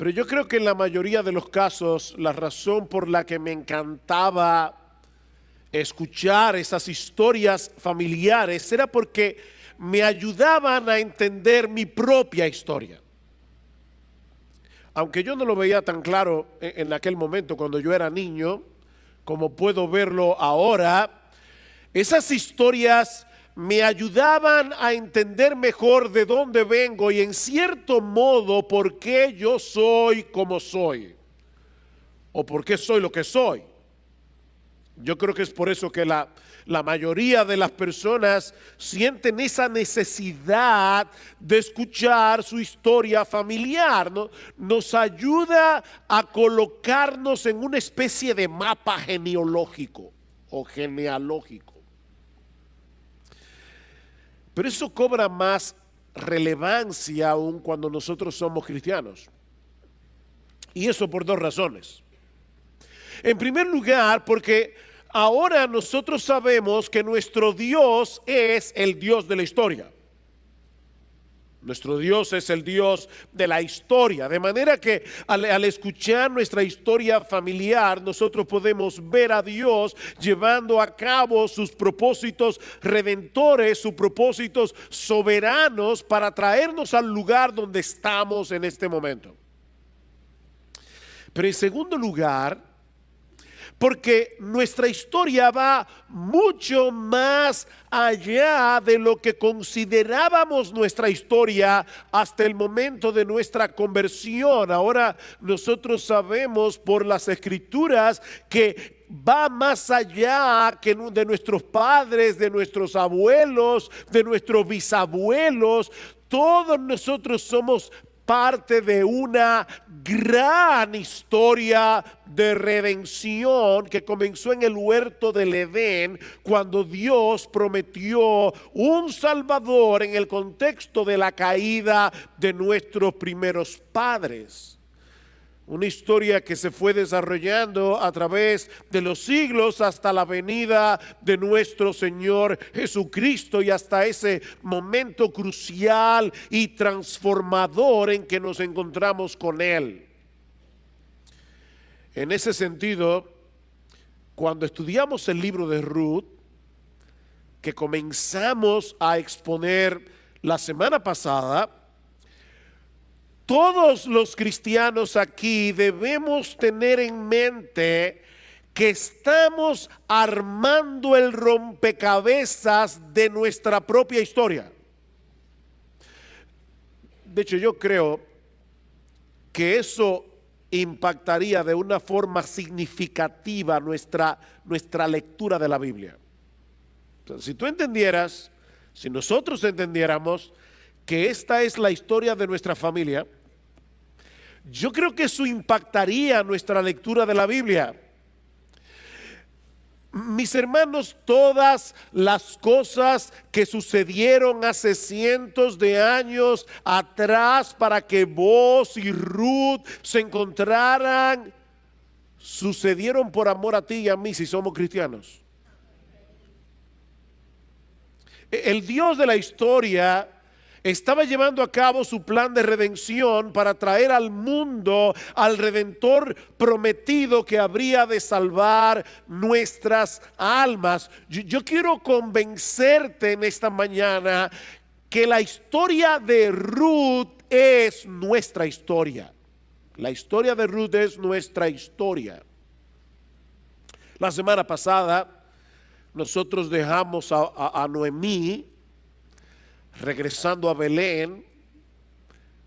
Pero yo creo que en la mayoría de los casos, la razón por la que me encantaba escuchar esas historias familiares era porque me ayudaban a entender mi propia historia. Aunque yo no lo veía tan claro en aquel momento cuando yo era niño, como puedo verlo ahora, esas historias me ayudaban a entender mejor de dónde vengo y en cierto modo por qué yo soy como soy o por qué soy lo que soy. Yo creo que es por eso que la mayoría de las personas sienten esa necesidad de escuchar su historia familiar, ¿no? Nos ayuda a colocarnos en una especie de mapa genealógico o genealógico. Pero eso cobra más relevancia aún cuando nosotros somos cristianos. Y eso por dos razones. En primer lugar, porque ahora nosotros sabemos que nuestro Dios es el Dios de la historia. Nuestro Dios es el Dios de la historia, de manera que al escuchar nuestra historia familiar, nosotros podemos ver a Dios llevando a cabo sus propósitos redentores, sus propósitos soberanos para traernos al lugar donde estamos en este momento. Pero en segundo lugar, porque nuestra historia va mucho más allá de lo que considerábamos nuestra historia hasta el momento de nuestra conversión. Ahora nosotros sabemos por las Escrituras que va más allá que de nuestros padres, de nuestros abuelos, de nuestros bisabuelos. Todos nosotros somos parte de una gran historia de redención que comenzó en el huerto del Edén, cuando Dios prometió un Salvador en el contexto de la caída de nuestros primeros padres. Una historia que se fue desarrollando a través de los siglos hasta la venida de nuestro Señor Jesucristo y hasta ese momento crucial y transformador en que nos encontramos con Él. En ese sentido, cuando estudiamos el libro de Ruth, que comenzamos a exponer la semana pasada, todos los cristianos aquí debemos tener en mente que estamos armando el rompecabezas de nuestra propia historia. De hecho, yo creo que eso impactaría de una forma significativa nuestra lectura de la Biblia. Entonces, si tú entendieras, si nosotros entendiéramos que esta es la historia de nuestra familia, yo creo que eso impactaría nuestra lectura de la Biblia. Mis hermanos, todas las cosas que sucedieron hace cientos de años atrás para que vos y Ruth se encontraran, sucedieron por amor a ti y a mí si somos cristianos. El Dios de la historia estaba llevando a cabo su plan de redención para traer al mundo al Redentor prometido que habría de salvar nuestras almas. Yo quiero convencerte en esta mañana que la historia de Ruth es nuestra historia. La historia de Ruth es nuestra historia. La semana pasada nosotros dejamos a Noemí regresando a Belén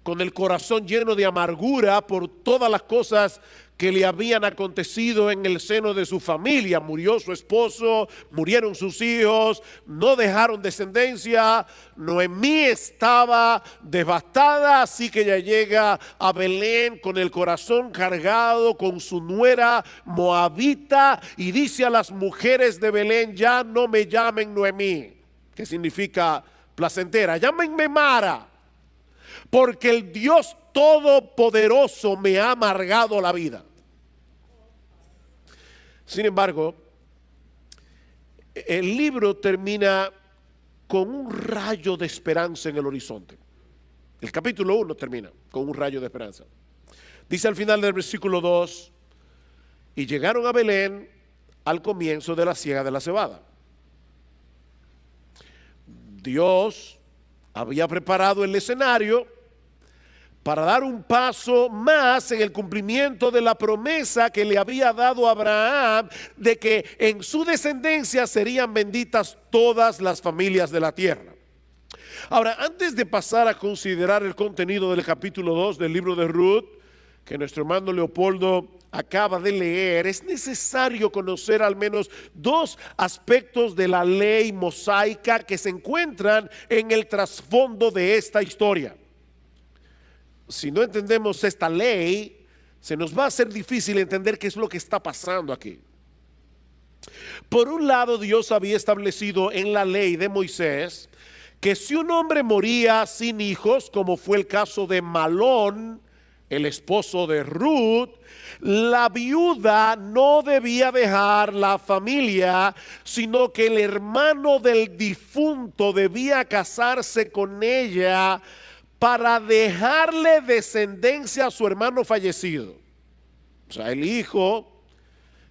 con el corazón lleno de amargura por todas las cosas que le habían acontecido en el seno de su familia. Murió su esposo, murieron sus hijos, no dejaron descendencia. Noemí estaba devastada, así que ella llega a Belén con el corazón cargado, con su nuera moabita, y dice a las mujeres de Belén: ya no me llamen Noemí, que significa placentera, llámenme Mara, porque el Dios Todopoderoso me ha amargado la vida. Sin embargo, el libro termina con un rayo de esperanza en el horizonte. El capítulo 1 termina con un rayo de esperanza. Dice al final del versículo 2, y llegaron a Belén al comienzo de la siega de la cebada. Dios había preparado el escenario para dar un paso más en el cumplimiento de la promesa que le había dado a Abraham de que en su descendencia serían benditas todas las familias de la tierra. Ahora, antes de pasar a considerar el contenido del capítulo 2 del libro de Ruth, que nuestro hermano Leopoldo acaba de leer, es necesario conocer al menos dos aspectos de la ley mosaica que se encuentran en el trasfondo de esta historia. Si no entendemos esta ley, se nos va a hacer difícil entender qué es lo que está pasando aquí. Por un lado, Dios había establecido en la ley de Moisés que si un hombre moría sin hijos, como fue el caso de Malón, el esposo de Ruth, la viuda no debía dejar la familia, sino que el hermano del difunto debía casarse con ella para dejarle descendencia a su hermano fallecido. O sea, el hijo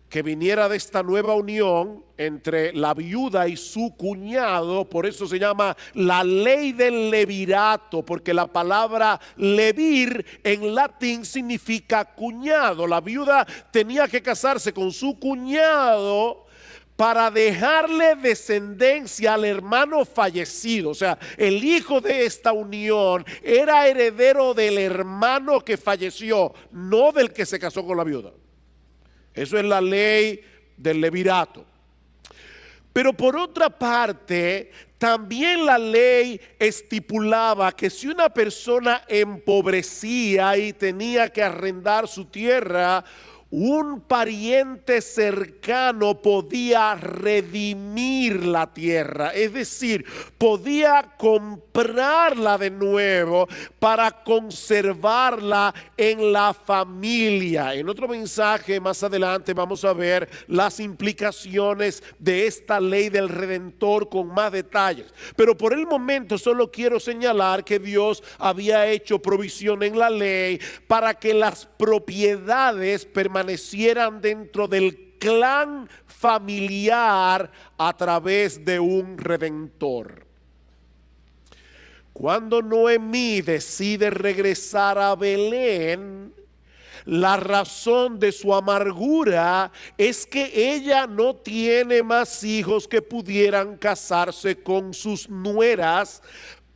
que viniera de esta nueva unión entre la viuda y su cuñado, por eso se llama la ley del levirato, porque la palabra levir en latín significa cuñado. La viuda tenía que casarse con su cuñado para dejarle descendencia al hermano fallecido. O sea, el hijo de esta unión era heredero del hermano que falleció, no del que se casó con la viuda. Eso es la ley del levirato. Pero por otra parte, también la ley estipulaba que si una persona empobrecía y tenía que arrendar su tierra, un pariente cercano podía redimir la tierra, es decir, podía comprarla de nuevo para conservarla en la familia. En otro mensaje más adelante vamos a ver las implicaciones de esta ley del Redentor con más detalles. Pero por el momento solo quiero señalar que Dios había hecho provisión en la ley para que las propiedades permanecieran dentro del clan familiar a través de un redentor. Cuando Noemí decide regresar a Belén, la razón de su amargura es que ella no tiene más hijos que pudieran casarse con sus nueras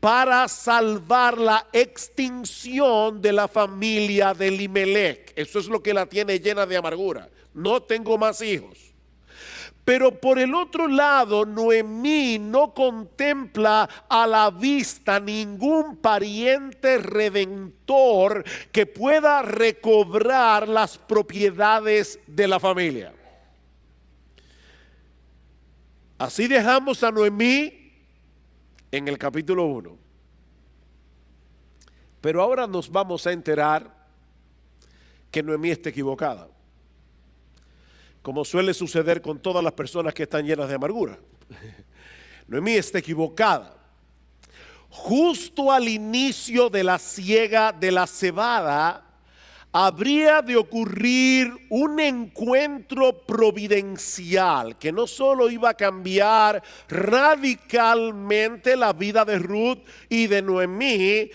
para salvar la extinción de la familia de Elimelech. Eso es lo que la tiene llena de amargura. No tengo más hijos. Pero por el otro lado, Noemí no contempla a la vista ningún pariente redentor que pueda recobrar las propiedades de la familia. Así dejamos a Noemí en el capítulo 1. Pero ahora nos vamos a enterar que Noemí está equivocada, como suele suceder con todas las personas que están llenas de amargura. Noemí está equivocada. Justo al inicio de la siega de la cebada, habría de ocurrir un encuentro providencial que no solo iba a cambiar radicalmente la vida de Ruth y de Noemí,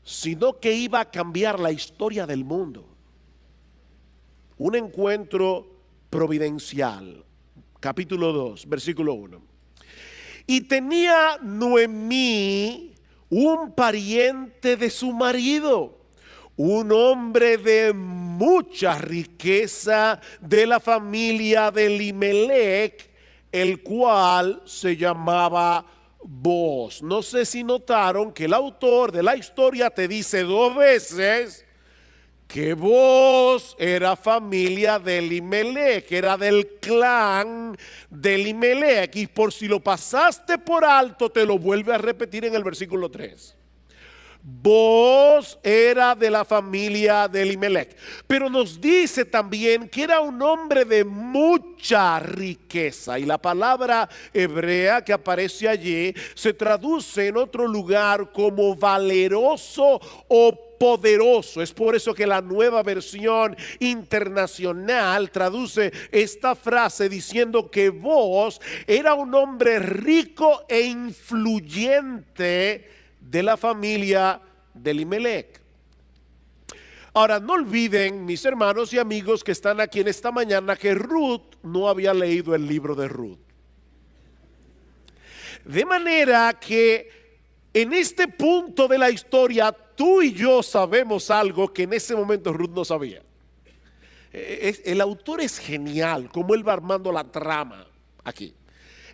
sino que iba a cambiar la historia del mundo. Un encuentro providencial. Capítulo 2, versículo 1. Y tenía Noemí un pariente de su marido, un hombre de mucha riqueza de la familia de Elimelech, el cual se llamaba Booz. No sé si notaron que el autor de la historia te dice dos veces que Booz era familia de Elimelech, era del clan de Elimelech, y por si lo pasaste por alto te lo vuelve a repetir en el versículo 3. Booz era de la familia de Elimelech, pero nos dice también que era un hombre de mucha riqueza, y la palabra hebrea que aparece allí se traduce en otro lugar como valeroso o poderoso. Es por eso que la Nueva Versión Internacional traduce esta frase diciendo que Booz era un hombre rico e influyente de la familia de Elimelech. Ahora, no olviden, mis hermanos y amigos que están aquí en esta mañana, que Ruth no había leído el libro de Ruth. De manera que en este punto de la historia, tú y yo sabemos algo que en ese momento Ruth no sabía. El autor es genial, como él va armando la trama aquí.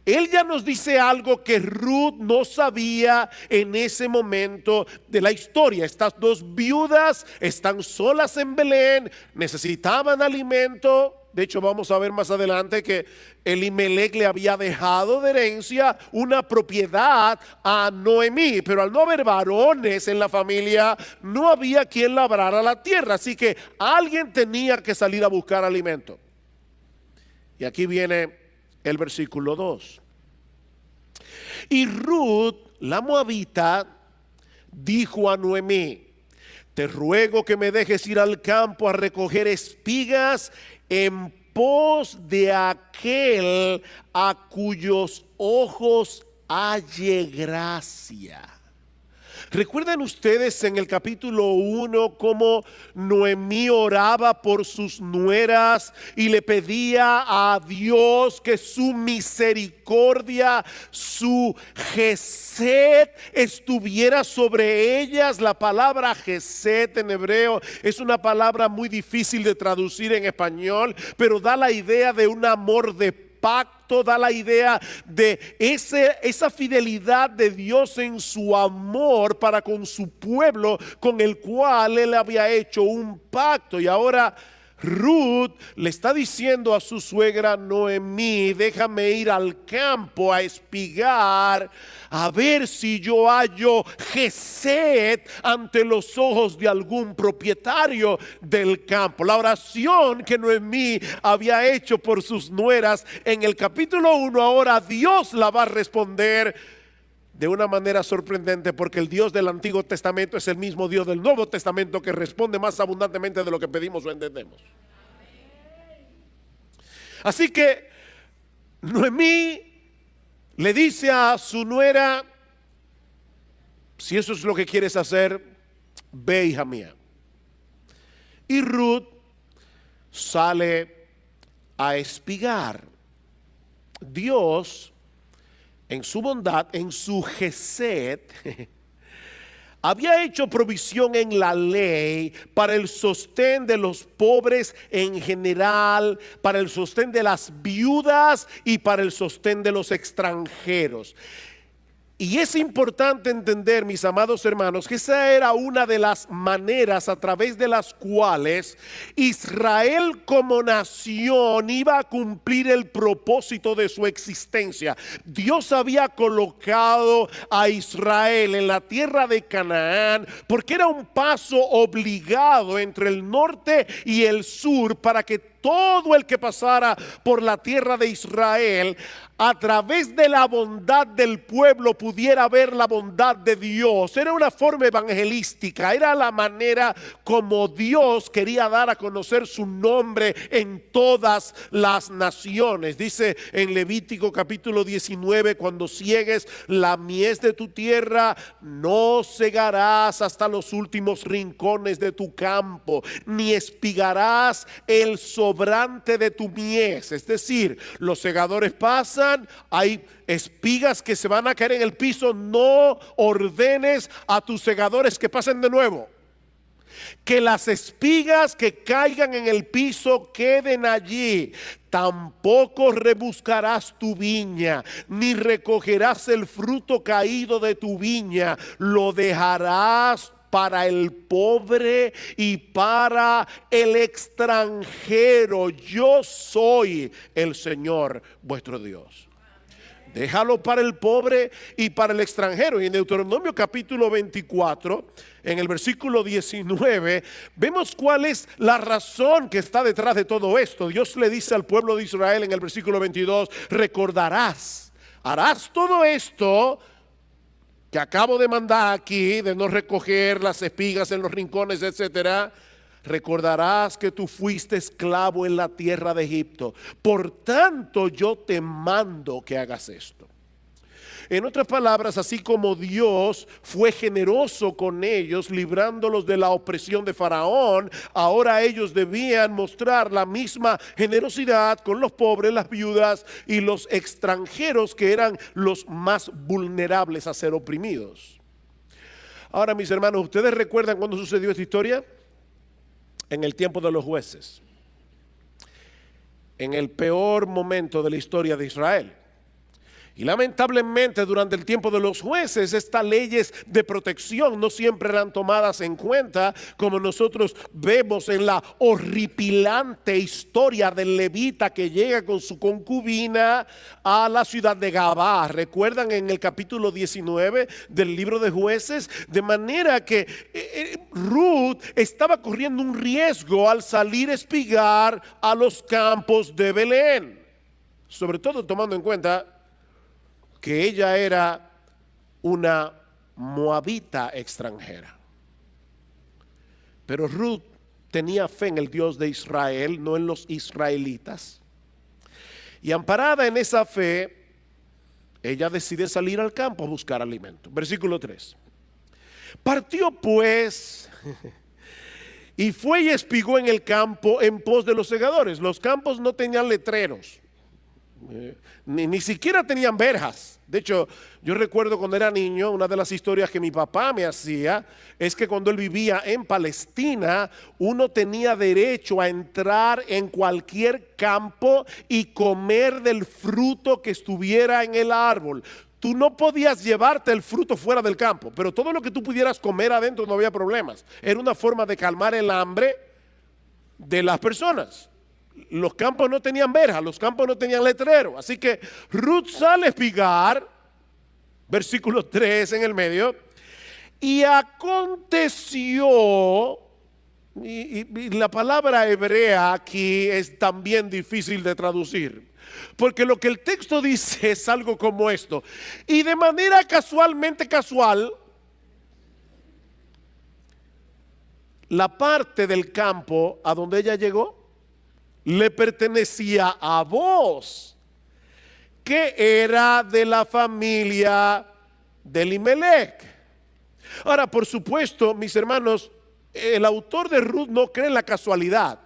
Él ya nos dice algo que Ruth no sabía en ese momento de la historia. Estas dos viudas están solas en Belén, necesitaban alimento. De hecho, vamos a ver más adelante que Elimelech le había dejado de herencia una propiedad a Noemí, pero al no haber varones en la familia, no había quien labrara la tierra, así que alguien tenía que salir a buscar alimento. Y aquí viene el versículo 2. Y Ruth, la moabita, dijo a Noemí: te ruego que me dejes ir al campo a recoger espigas en pos de aquel a cuyos ojos halle gracia. ¿Recuerdan ustedes en el capítulo 1 cómo Noemí oraba por sus nueras y le pedía a Dios que su misericordia, su gesed estuviera sobre ellas? La palabra gesed en hebreo es una palabra muy difícil de traducir en español, pero da la idea de un amor de pacto, da la idea de esa fidelidad de Dios en su amor para con su pueblo, con el cual él había hecho un pacto. Y ahora Ruth le está diciendo a su suegra Noemí: déjame ir al campo a espigar, a ver si yo hallo gesed ante los ojos de algún propietario del campo. La oración que Noemí había hecho por sus nueras en el capítulo 1, ahora Dios la va a responder de una manera sorprendente, porque el Dios del Antiguo Testamento es el mismo Dios del Nuevo Testamento, que responde más abundantemente de lo que pedimos o entendemos. Así que Noemí le dice a su nuera: si eso es lo que quieres hacer, ve, hija mía. Y Ruth sale a espigar. Dios, en su bondad, en su gesed, había hecho provisión en la ley para el sostén de los pobres en general, para el sostén de las viudas y para el sostén de los extranjeros. Y es importante entender, mis amados hermanos, que esa era una de las maneras a través de las cuales Israel como nación iba a cumplir el propósito de su existencia. Dios había colocado a Israel en la tierra de Canaán porque era un paso obligado entre el norte y el sur, para que todo el que pasara por la tierra de Israel, a través de la bondad del pueblo, pudiera ver la bondad de Dios. Era una forma evangelística, era la manera como Dios quería dar a conocer su nombre en todas las naciones. Dice en Levítico capítulo 19: cuando ciegues la mies de tu tierra, no segarás hasta los últimos rincones de tu campo, ni espigarás el sobrante de tu mies. Es decir, los segadores pasan, hay espigas que se van a caer en el piso, no ordenes a tus segadores que pasen de nuevo. Que las espigas que caigan en el piso queden allí. Tampoco rebuscarás tu viña, ni recogerás el fruto caído de tu viña. Lo dejarás para el pobre y para el extranjero. Yo soy el Señor vuestro Dios. Déjalo para el pobre y para el extranjero. Y en Deuteronomio capítulo 24, en el versículo 19, vemos cuál es la razón que está detrás de todo esto. Dios le dice al pueblo de Israel en el versículo 22: recordarás, harás todo esto que acabo de mandar aquí, de no recoger las espigas en los rincones, etcétera, recordarás que tú fuiste esclavo en la tierra de Egipto. Por tanto, yo te mando que hagas esto. En otras palabras, así como Dios fue generoso con ellos, librándolos de la opresión de Faraón, ahora ellos debían mostrar la misma generosidad con los pobres, las viudas y los extranjeros, que eran los más vulnerables a ser oprimidos. Ahora, mis hermanos, ¿ustedes recuerdan cuándo sucedió esta historia? En el tiempo de los jueces, en el peor momento de la historia de Israel. Y lamentablemente durante el tiempo de los jueces estas leyes de protección no siempre eran tomadas en cuenta, como nosotros vemos en la horripilante historia del levita que llega con su concubina a la ciudad de Gabá. ¿Recuerdan en el capítulo 19 del libro de Jueces? De manera que Ruth estaba corriendo un riesgo al salir a espigar a los campos de Belén, sobre todo tomando en cuenta que ella era una moabita extranjera. Pero Ruth tenía fe en el Dios de Israel, no en los israelitas. Y amparada en esa fe, ella decide salir al campo a buscar alimento. Versículo 3. Partió pues y fue y espigó en el campo en pos de los segadores. Los campos no tenían letreros. Ni siquiera tenían verjas. De hecho, yo recuerdo cuando era niño, una de las historias que mi papá me hacía es que cuando él vivía en Palestina, uno tenía derecho a entrar en cualquier campo y comer del fruto que estuviera en el árbol. Tú no podías llevarte el fruto fuera del campo, pero todo lo que tú pudieras comer adentro no había problemas. Era una forma de calmar el hambre de las personas. Los campos no tenían verja, los campos no tenían letrero. Así que Ruth sale a espigar, versículo 3 en el medio, y aconteció, y la palabra hebrea aquí es también difícil de traducir, porque lo que el texto dice es algo como esto: y de manera casualmente casual, la parte del campo a donde ella llegó le pertenecía a Booz, que era de la familia de Elimelech. Ahora, por supuesto, mis hermanos, el autor de Ruth no cree en la casualidad.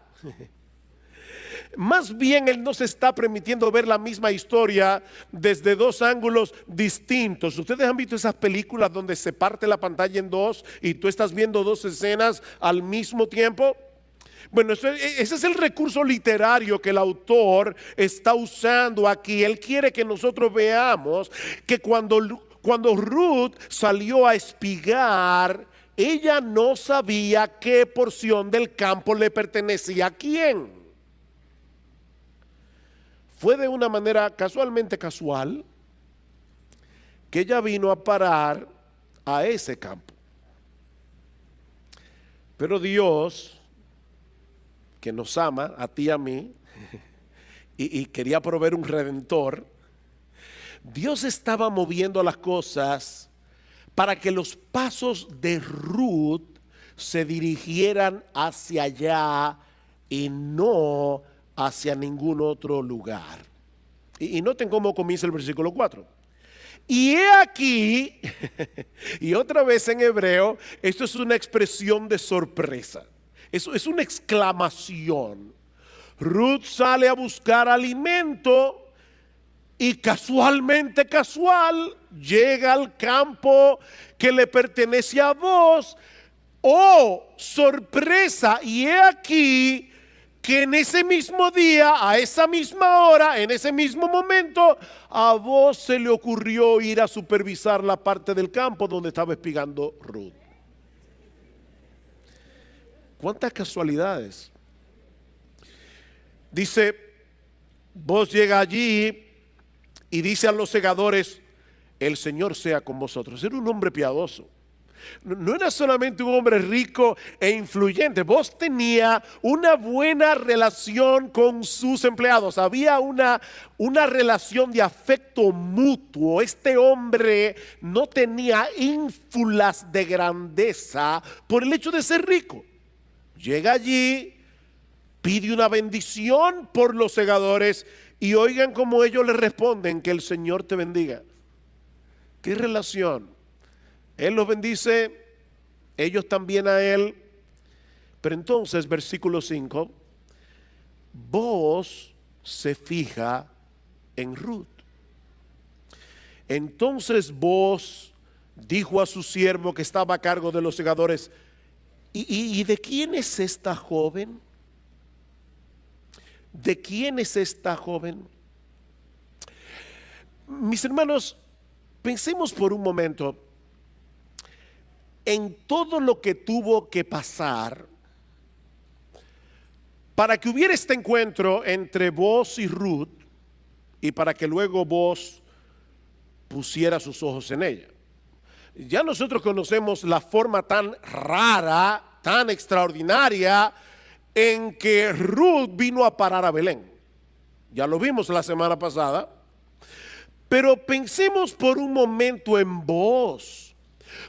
Más bien él nos está permitiendo ver la misma historia desde dos ángulos distintos. Ustedes han visto esas películas donde se parte la pantalla en dos y tú estás viendo dos escenas al mismo tiempo. Bueno, ese es el recurso literario que el autor está usando aquí. Él quiere que nosotros veamos que cuando Ruth salió a espigar, ella no sabía qué porción del campo le pertenecía a quién. Fue de una manera casualmente casual que ella vino a parar a ese campo. Pero Dios, que nos ama a ti y a mí, y quería proveer un redentor, Dios estaba moviendo las cosas para que los pasos de Ruth se dirigieran hacia allá y no hacia ningún otro lugar. Y noten cómo comienza el versículo 4. Y he aquí, y otra vez en hebreo, esto es una expresión de sorpresa. Eso es una exclamación. Ruth sale a buscar alimento y casualmente casual llega al campo que le pertenece a Booz. Oh, sorpresa, y he aquí que en ese mismo día, a esa misma hora, en ese mismo momento, a Booz se le ocurrió ir a supervisar la parte del campo donde estaba espigando Ruth. ¿Cuántas casualidades? Dice, Booz llega allí y dice a los segadores: el Señor sea con vosotros. Era un hombre piadoso. No era solamente un hombre rico e influyente. Boaz tenía una buena relación con sus empleados. Había una relación de afecto mutuo. Este hombre no tenía ínfulas de grandeza por el hecho de ser rico. Llega allí, pide una bendición por los segadores y oigan cómo ellos le responden: que el Señor te bendiga. ¿Qué relación? Él los bendice, ellos también a él. Pero entonces, versículo 5, Boaz se fija en Ruth. Entonces Boaz dijo a su siervo que estaba a cargo de los segadores: ¿Y de quién es esta joven? ¿De quién es esta joven? Mis hermanos, pensemos por un momento en todo lo que tuvo que pasar para que hubiera este encuentro entre Boaz y Ruth y para que luego Boaz pusiera sus ojos en ella. Ya nosotros conocemos la forma tan rara, tan extraordinaria en que Ruth vino a parar a Belén. Ya lo vimos la semana pasada. Pero pensemos por un momento en Boaz,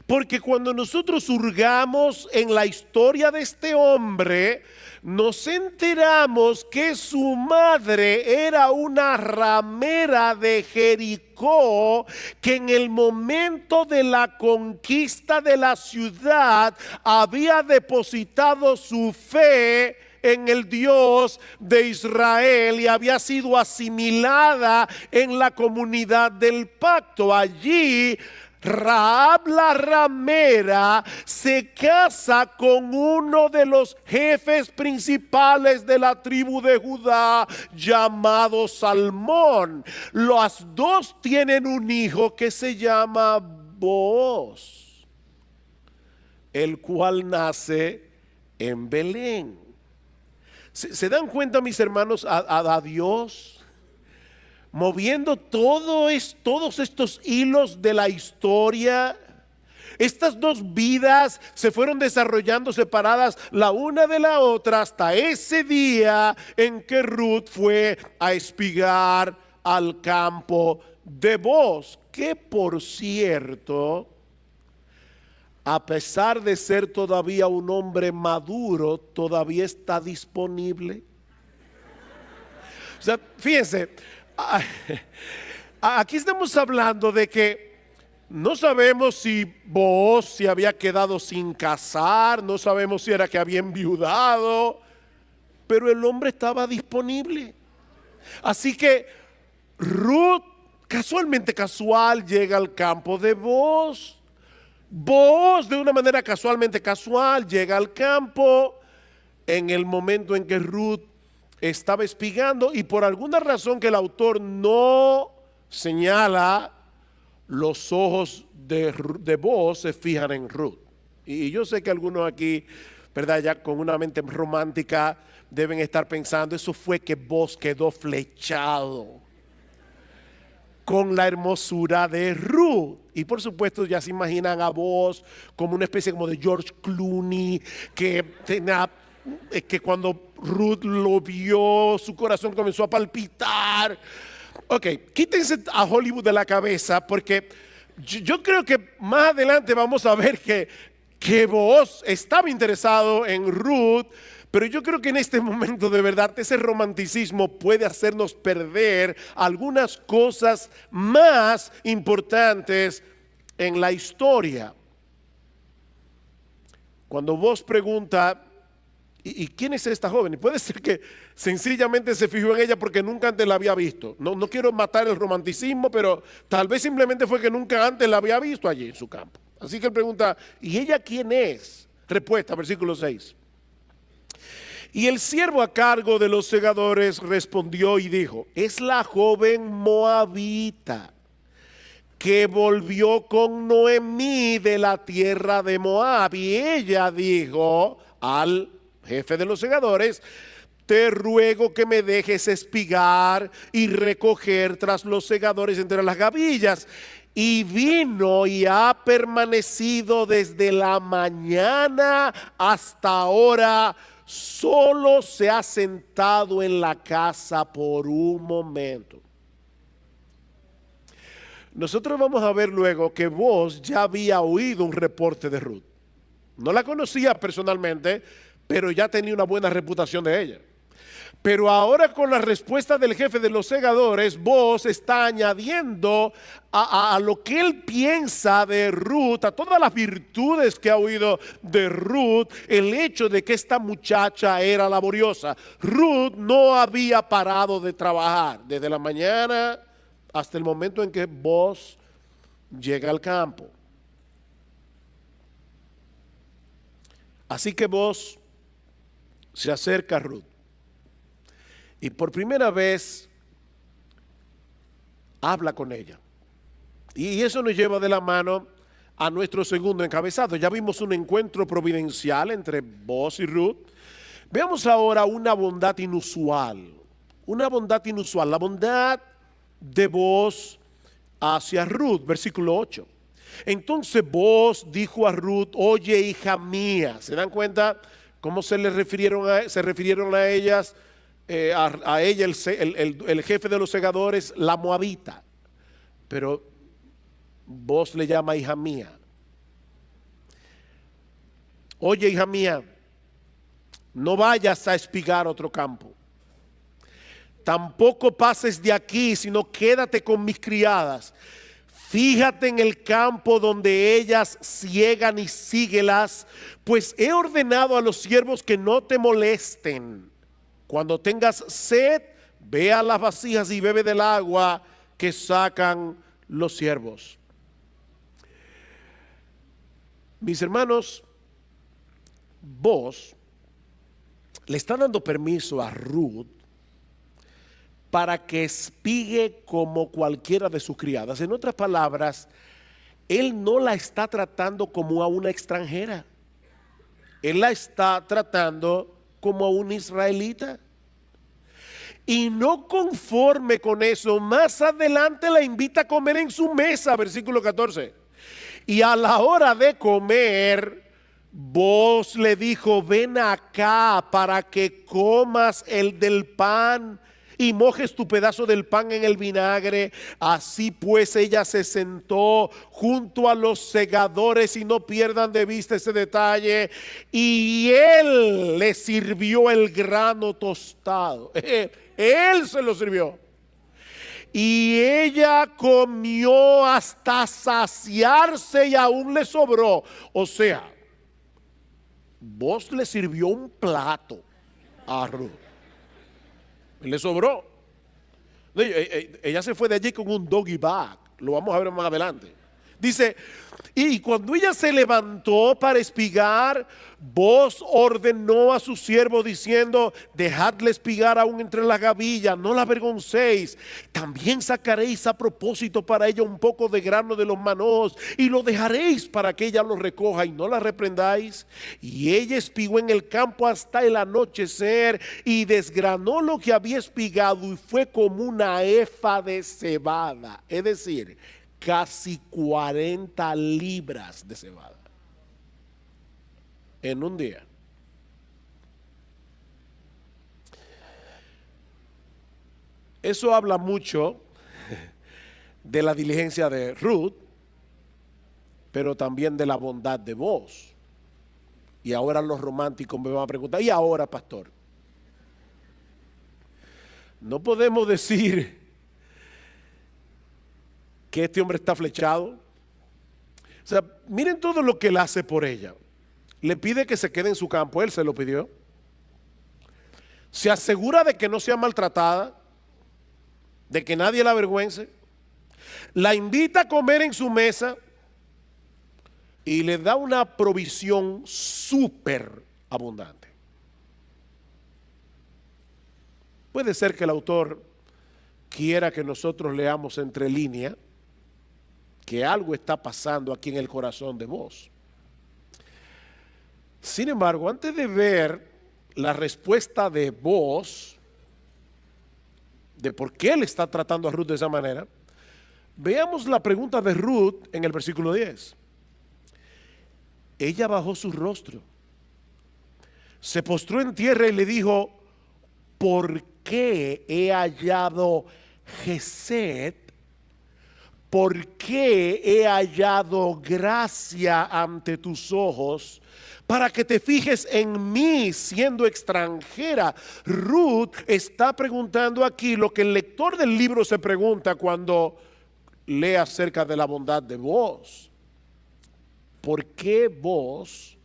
porque cuando nosotros hurgamos en la historia de este hombre, nos enteramos que su madre era una ramera de Jericó, que en el momento de la conquista de la ciudad había depositado su fe en el Dios de Israel y había sido asimilada en la comunidad del pacto. Allí Rahab la ramera se casa con uno de los jefes principales de la tribu de Judá, llamado Salmón. Las dos tienen un hijo que se llama Boaz, el cual nace en Belén. ¿Se dan cuenta, mis hermanos, a Dios moviendo todos estos hilos de la historia? Estas dos vidas se fueron desarrollando separadas la una de la otra hasta ese día en que Ruth fue a espigar al campo de Boaz, que por cierto, a pesar de ser todavía un hombre maduro, todavía está disponible. O sea, fíjense, aquí estamos hablando de que no sabemos si Boaz se había quedado sin casar, no sabemos si era que había enviudado, pero el hombre estaba disponible. Así que Ruth, casual, llega al campo de Boaz. Boaz, de una manera casual, llega al campo en el momento en que Ruth estaba espigando, y por alguna razón que el autor no señala, los ojos de Boaz se fijan en Ruth. Y yo sé que algunos aquí, ¿verdad?, ya con una mente romántica deben estar pensando: eso fue que Boaz quedó flechado con la hermosura de Ruth. Y por supuesto ya se imaginan a Boaz como una especie como de George Clooney, que cuando Ruth lo vio, su corazón comenzó a palpitar. Ok, quítense a Hollywood de la cabeza, porque yo creo que más adelante vamos a ver que Boaz estaba interesado en Ruth. Pero yo creo que en este momento, de verdad, ese romanticismo puede hacernos perder algunas cosas más importantes en la historia. Cuando Boaz pregunta: ¿y quién es esta joven? Y puede ser que sencillamente se fijó en ella porque nunca antes la había visto. No quiero matar el romanticismo, pero tal vez simplemente fue que nunca antes la había visto allí en su campo. Así que él pregunta: ¿y ella quién es? Respuesta, versículo 6. Y el siervo a cargo de los segadores respondió y dijo: es la joven moabita que volvió con Noemí de la tierra de Moab. Y ella dijo al jefe de los segadores: te ruego que me dejes espigar y recoger tras los segadores entre las gavillas. y vino y ha permanecido desde la mañana hasta ahora. Solo se ha sentado en la casa por un momento. Nosotros vamos a ver luego que Booz ya había oído un reporte de Ruth. No la conocía personalmente, pero ya tenía una buena reputación de ella. Pero ahora, con la respuesta del jefe de los segadores, Booz está añadiendo a lo que él piensa de Ruth, a todas las virtudes que ha oído de Ruth, el hecho de que esta muchacha era laboriosa. Ruth no había parado de trabajar desde la mañana hasta el momento en que Booz llega al campo. Así que Booz se acerca a Ruth y por primera vez habla con ella. Y eso nos lleva de la mano a nuestro segundo encabezado. Ya vimos un encuentro providencial entre Booz y Ruth. Veamos ahora una bondad inusual. Una bondad inusual. La bondad de Booz hacia Ruth, versículo 8. Entonces Booz dijo a Ruth: oye, hija mía. ¿Se dan cuenta cómo se refirieron a ellas? A ella el jefe de los segadores, la moabita, pero Booz le llama hija mía. Oye, hija mía, no vayas a espigar otro campo, tampoco pases de aquí, sino quédate con mis criadas. Fíjate en el campo donde ellas ciegan y síguelas, pues he ordenado a los siervos que no te molesten. Cuando tengas sed, ve a las vasijas y bebe del agua que sacan los siervos. Mis hermanos, Booz le está dando permiso a Ruth para que espigue como cualquiera de sus criadas. En otras palabras, él no la está tratando como a una extranjera. Él la está tratando como a un israelita. Y no conforme con eso, más adelante la invita a comer en su mesa, versículo 14. Y a la hora de comer, Booz le dijo: ven acá para que comas el del pan y mojes tu pedazo del pan en el vinagre. Así pues ella se sentó junto a los segadores, y no pierdan de vista ese detalle, y él le sirvió el grano tostado. Él se lo sirvió. Y ella comió hasta saciarse y aún le sobró. O sea, Booz le sirvió un plato a Ruth. Le sobró. Ella se fue de allí con un doggy bag. Lo vamos a ver más adelante. Dice: y cuando ella se levantó para espigar, Booz ordenó a su siervo diciendo: dejadle espigar aún entre las gavillas, no la avergoncéis. También sacaréis a propósito para ella un poco de grano de los manojos y lo dejaréis para que ella lo recoja, y no la reprendáis. Y ella espigó en el campo hasta el anochecer y desgranó lo que había espigado, y fue como una efa de cebada, es decir, casi 40 libras de cebada en un día. Eso habla mucho de la diligencia de Ruth, pero también de la bondad de Booz. Y ahora los románticos me van a preguntar: ¿y ahora, pastor? No podemos decir que este hombre está flechado. O sea, miren todo lo que él hace por ella. Le pide que se quede en su campo, él se lo pidió. Se asegura de que no sea maltratada, de que nadie la avergüence. La invita a comer en su mesa y le da una provisión súper abundante. Puede ser que el autor quiera que nosotros leamos entre líneas que algo está pasando aquí en el corazón de Booz. Sin embargo, antes de ver la respuesta de Booz, de por qué él está tratando a Ruth de esa manera, Veamos la pregunta de Ruth en el versículo 10. Ella bajó su rostro, se postró en tierra y le dijo: ¿por qué he hallado gesed? ¿Por qué he hallado gracia ante tus ojos para que te fijes en mí siendo extranjera? Ruth está preguntando aquí lo que el lector del libro se pregunta cuando lee acerca de la bondad de Booz. ¿Por qué Booz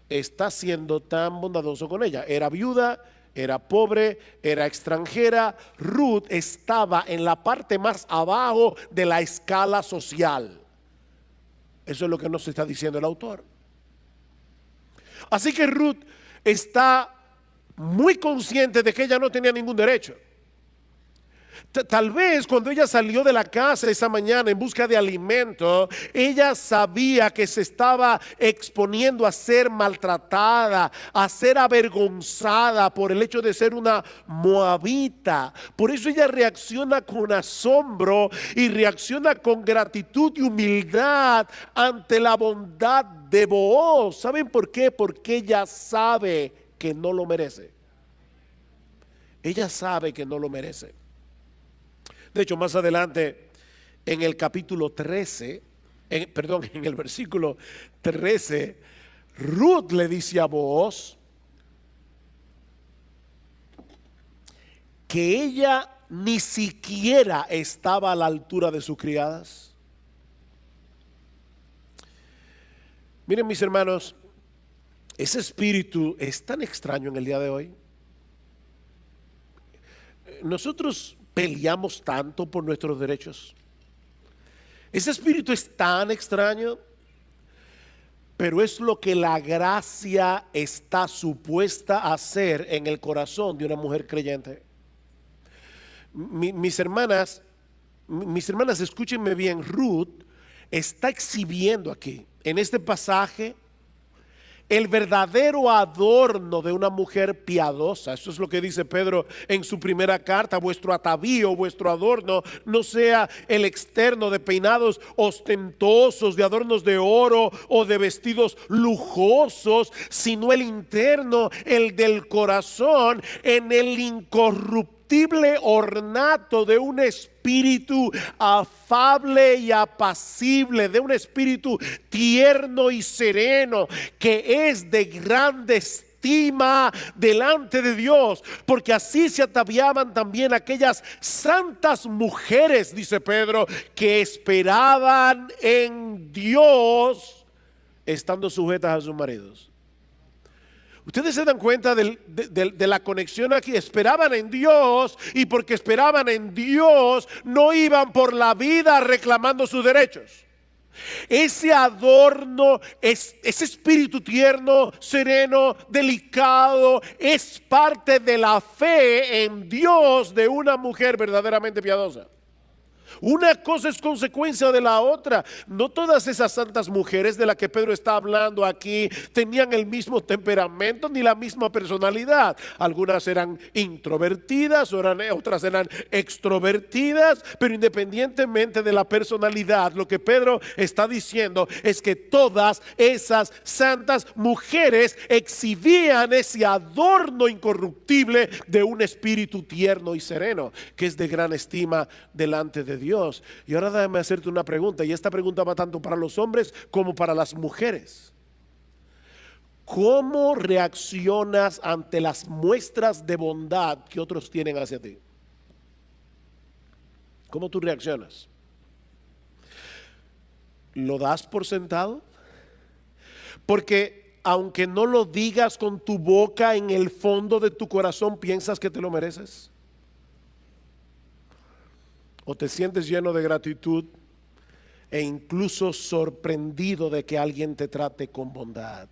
está siendo tan bondadoso con ella? Era viuda, era pobre, era extranjera. Ruth estaba en la parte más abajo de la escala social. Eso es lo que nos está diciendo el autor. Así que Ruth está muy consciente de que ella no tenía ningún derecho. Tal vez cuando ella salió de la casa esa mañana en busca de alimento, ella sabía que se estaba exponiendo a ser maltratada, a ser avergonzada por el hecho de ser una moabita. Por eso ella reacciona con asombro y reacciona con gratitud y humildad ante la bondad de Booz. ¿Saben por qué? Porque ella sabe que no lo merece. Ella sabe que no lo merece. De hecho, más adelante, en el capítulo 13, en el versículo 13, Ruth le dice a Booz que ella ni siquiera estaba a la altura de sus criadas. Miren, mis hermanos, ese espíritu es tan extraño en el día de hoy. Nosotros peleamos tanto por nuestros derechos. Ese espíritu es tan extraño, pero es lo que la gracia está supuesta a hacer en el corazón de una mujer creyente. Mis hermanas, escúchenme bien. Ruth está exhibiendo aquí, en este pasaje, el verdadero adorno de una mujer piadosa. Eso es lo que dice Pedro en su primera carta: vuestro atavío, vuestro adorno, no sea el externo de peinados ostentosos, de adornos de oro o de vestidos lujosos, sino el interno, el del corazón, en el incorruptible ornato de un espíritu afable y apacible, de un espíritu tierno y sereno, que es de grande estima delante de Dios, porque así se ataviaban también aquellas santas mujeres, dice Pedro, que esperaban en Dios, estando sujetas a sus maridos. Ustedes se dan cuenta de la conexión aquí. Esperaban en Dios, y porque esperaban en Dios no iban por la vida reclamando sus derechos. Ese adorno, ese espíritu tierno, sereno, delicado, es parte de la fe en Dios de una mujer verdaderamente piadosa. Una cosa es consecuencia de la otra. No todas esas santas mujeres de las que Pedro está hablando aquí tenían el mismo temperamento ni la misma personalidad. Algunas eran introvertidas, otras eran extrovertidas, pero independientemente de la personalidad, lo que Pedro está diciendo es que todas esas santas mujeres exhibían ese adorno incorruptible de un espíritu tierno y sereno, que es de gran estima delante de Dios. Y ahora déjame hacerte una pregunta, y esta pregunta va tanto para los hombres como para las mujeres. ¿Cómo reaccionas ante las muestras de bondad que otros tienen hacia ti? ¿Cómo tú reaccionas? ¿Lo das por sentado? Porque aunque no lo digas con tu boca, en el fondo de tu corazón piensas que te lo mereces. ¿O te sientes lleno de gratitud e incluso sorprendido de que alguien te trate con bondad?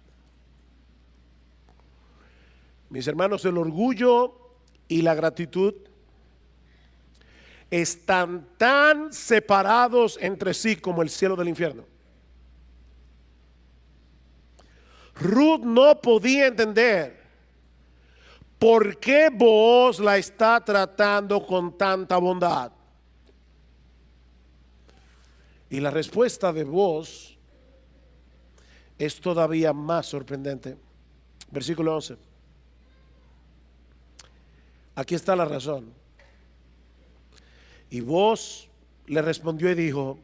Mis hermanos, el orgullo y la gratitud están tan separados entre sí como el cielo del infierno. Ruth no podía entender por qué Booz la está tratando con tanta bondad. Y la respuesta de Booz es todavía más sorprendente. Versículo 11. Aquí está la razón. Y Booz le respondió y dijo: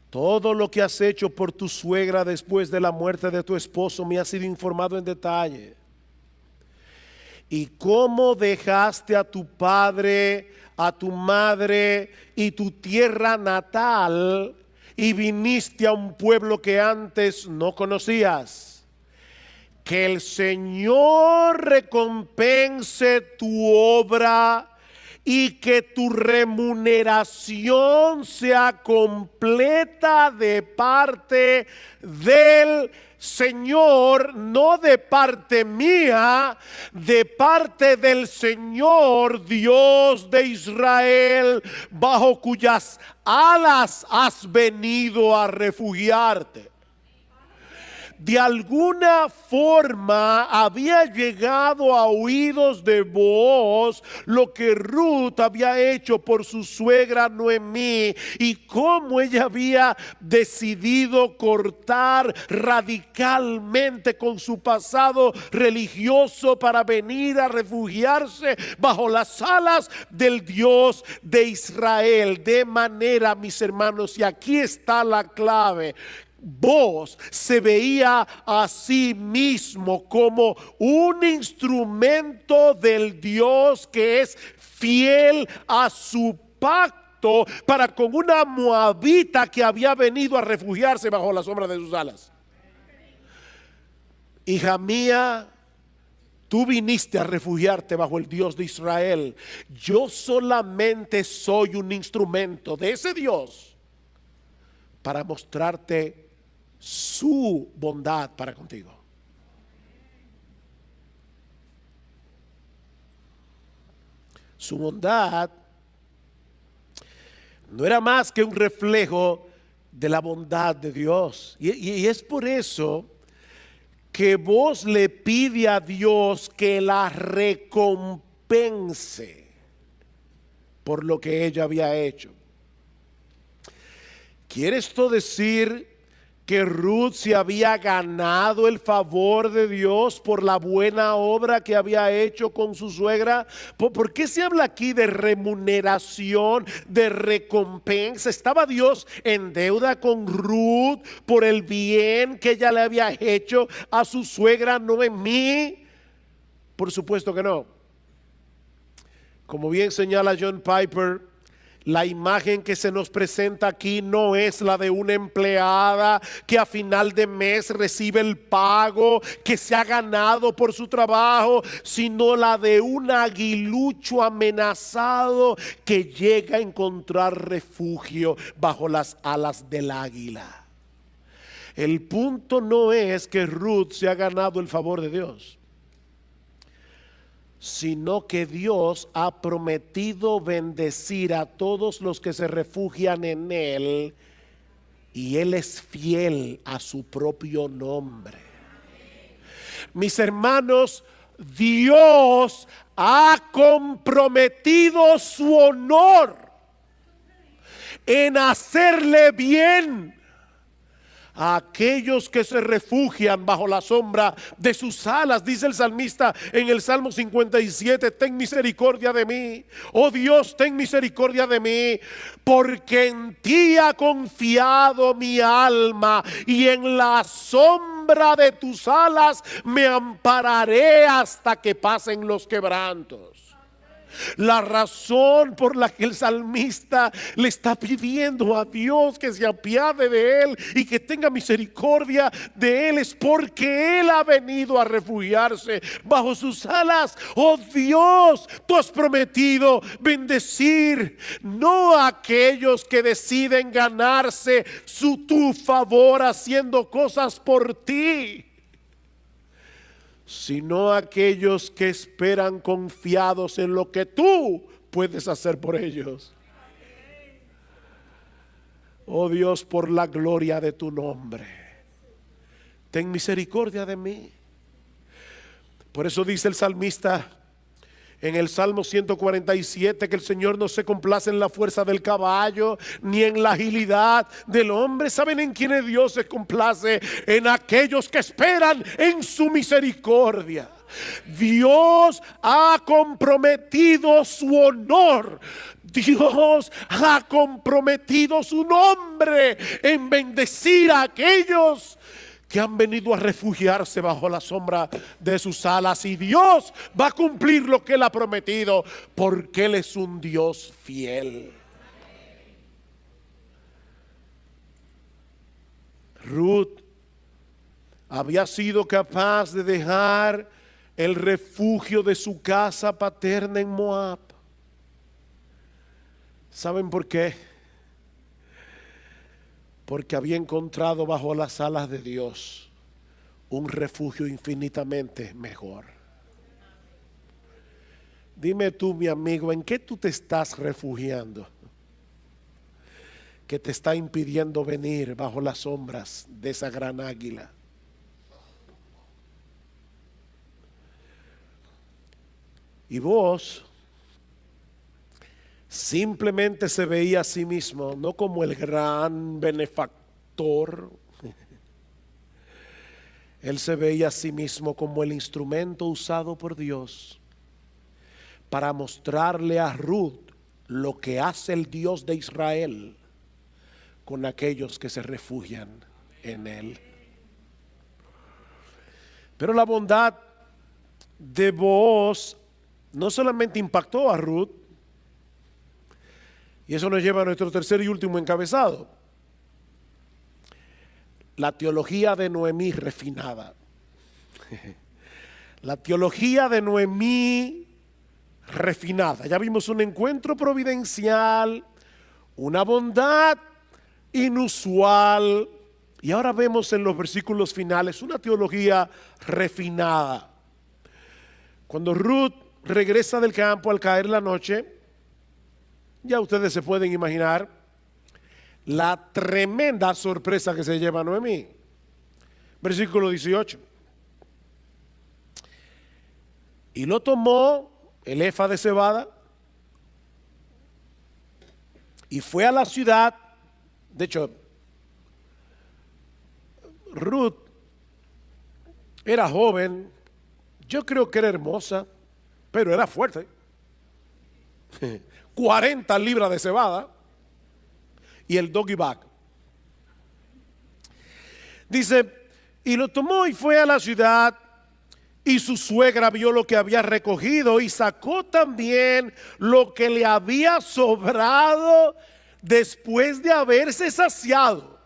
todo lo que has hecho por tu suegra después de la muerte de tu esposo me ha sido informado en detalle. Y cómo dejaste a tu padre, a tu madre y tu tierra natal y viniste a un pueblo que antes no conocías. Que el Señor recompense tu obra y que tu remuneración sea completa de parte del Señor, no de parte mía, de parte del Señor Dios de Israel, bajo cuyas alas has venido a refugiarte. De alguna forma había llegado a oídos de Booz lo que Ruth había hecho por su suegra Noemí y cómo ella había decidido cortar radicalmente con su pasado religioso para venir a refugiarse bajo las alas del Dios de Israel. De manera, mis hermanos, y aquí está la clave, Booz se veía a sí mismo como un instrumento del Dios que es fiel a su pacto para con una moabita que había venido a refugiarse bajo la sombra de sus alas. Hija mía, tú viniste a refugiarte bajo el Dios de Israel. Yo solamente soy un instrumento de ese Dios para mostrarte su bondad para contigo. Su bondad no era más que un reflejo de la bondad de Dios. Y es por eso que Booz le pide a Dios que la recompense por lo que ella había hecho. ¿Quiere esto decir que Ruth se había ganado el favor de Dios por la buena obra que había hecho con su suegra? ¿Por qué se habla aquí de remuneración, de recompensa? ¿Estaba Dios en deuda con Ruth por el bien que ella le había hecho a su suegra Noemí? Por supuesto que no. Como bien señala John Piper, la imagen que se nos presenta aquí no es la de una empleada que a final de mes recibe el pago que se ha ganado por su trabajo, sino la de un aguilucho amenazado que llega a encontrar refugio bajo las alas del águila. El punto no es que Ruth se ha ganado el favor de Dios, sino que Dios ha prometido bendecir a todos los que se refugian en Él, y Él es fiel a su propio nombre. Mis hermanos, Dios ha comprometido su honor en hacerle bien a aquellos que se refugian bajo la sombra de sus alas. Dice el salmista en el Salmo 57: ten misericordia de mí, oh Dios, ten misericordia de mí, porque en ti ha confiado mi alma, y en la sombra de tus alas me ampararé hasta que pasen los quebrantos. La razón por la que el salmista le está pidiendo a Dios que se apiade de él y que tenga misericordia de él es porque él ha venido a refugiarse bajo sus alas. Oh Dios, tú has prometido bendecir no a aquellos que deciden ganarse tu favor haciendo cosas por ti, sino aquellos que esperan confiados en lo que tú puedes hacer por ellos. Oh Dios, por la gloria de tu nombre, ten misericordia de mí. Por eso dice el salmista en el Salmo 147 que el Señor no se complace en la fuerza del caballo ni en la agilidad del hombre. ¿Saben en quién Dios se complace? En aquellos que esperan en su misericordia. Dios ha comprometido su honor, Dios ha comprometido su nombre en bendecir a aquellos que han venido a refugiarse bajo la sombra de sus alas. Y Dios va a cumplir lo que Él ha prometido, porque Él es un Dios fiel. Ruth había sido capaz de dejar el refugio de su casa paterna en Moab. ¿Saben por qué? Porque había encontrado bajo las alas de Dios un refugio infinitamente mejor. Dime tú, mi amigo, ¿en qué tú te estás refugiando que te está impidiendo venir bajo las sombras de esa gran águila? Y vos simplemente se veía a sí mismo no como el gran benefactor. Él se veía a sí mismo como el instrumento usado por Dios para mostrarle a Ruth lo que hace el Dios de Israel con aquellos que se refugian en Él. Pero la bondad de Booz no solamente impactó a Ruth, y eso nos lleva a nuestro tercer y último encabezado: la teología de Noemí refinada. La teología de Noemí refinada. Ya vimos un encuentro providencial, una bondad inusual, y ahora vemos en los versículos finales una teología refinada. Cuando Ruth regresa del campo al caer la noche, ya ustedes se pueden imaginar la tremenda sorpresa que se lleva Noemí. Versículo 18. Y lo tomó el efa de cebada y fue a la ciudad. De hecho, Ruth era joven, yo creo que era hermosa, pero era fuerte. 40 libras de cebada y el doggy bag. Dice, y lo tomó y fue a la ciudad, y su suegra vio lo que había recogido y sacó también lo que le había sobrado después de haberse saciado.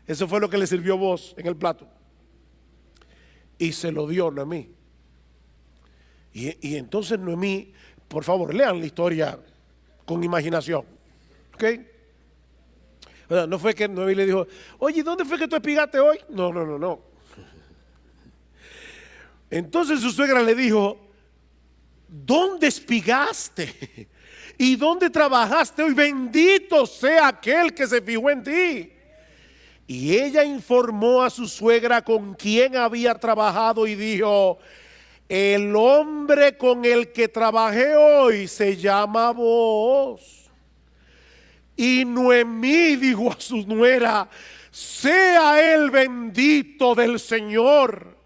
Eso fue lo que le sirvió Booz en el plato. Y se lo dio Noemí. Y entonces Noemí, por favor, lean la historia con imaginación. ¿Ok? No fue que Noemí le dijo, oye, ¿dónde fue que tú espigaste hoy? No. Entonces su suegra le dijo, ¿dónde espigaste? ¿Y dónde trabajaste hoy? Bendito sea aquel que se fijó en ti. Y ella informó a su suegra con quién había trabajado y dijo, el hombre con el que trabajé hoy se llama Booz. Y Noemí dijo a su nuera, sea él bendito del Señor.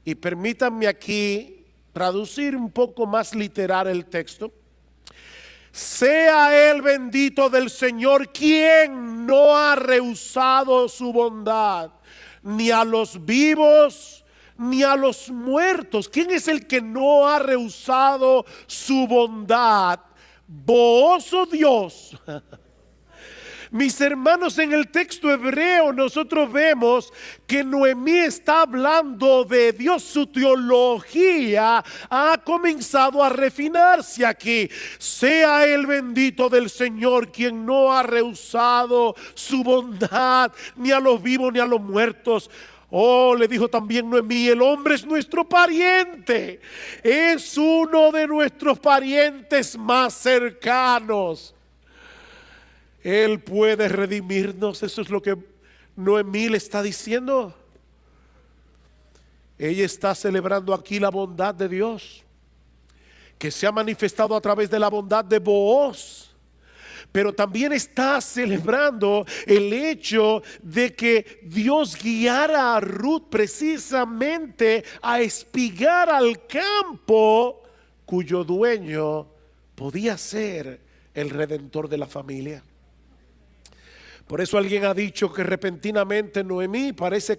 Y permítanme aquí traducir un poco más literal el texto. Sea él bendito del Señor, quien no ha rehusado su bondad, ni a los vivos, ni a los muertos. ¿Quién es el que no ha rehusado su bondad? Vos, oh Dios. Mis hermanos, en el texto hebreo nosotros vemos que Noemí está hablando de Dios. Su teología ha comenzado a refinarse aquí. Sea el bendito del Señor, quien no ha rehusado su bondad, ni a los vivos ni a los muertos. Oh, le dijo también Noemí, el hombre es nuestro pariente, es uno de nuestros parientes más cercanos. Él puede redimirnos. Eso es lo que Noemí le está diciendo. Ella está celebrando aquí la bondad de Dios, que se ha manifestado a través de la bondad de Booz. Pero también está celebrando el hecho de que Dios guiara a Ruth precisamente a espigar al campo cuyo dueño podía ser el redentor de la familia. Por eso alguien ha dicho que repentinamente Noemí parece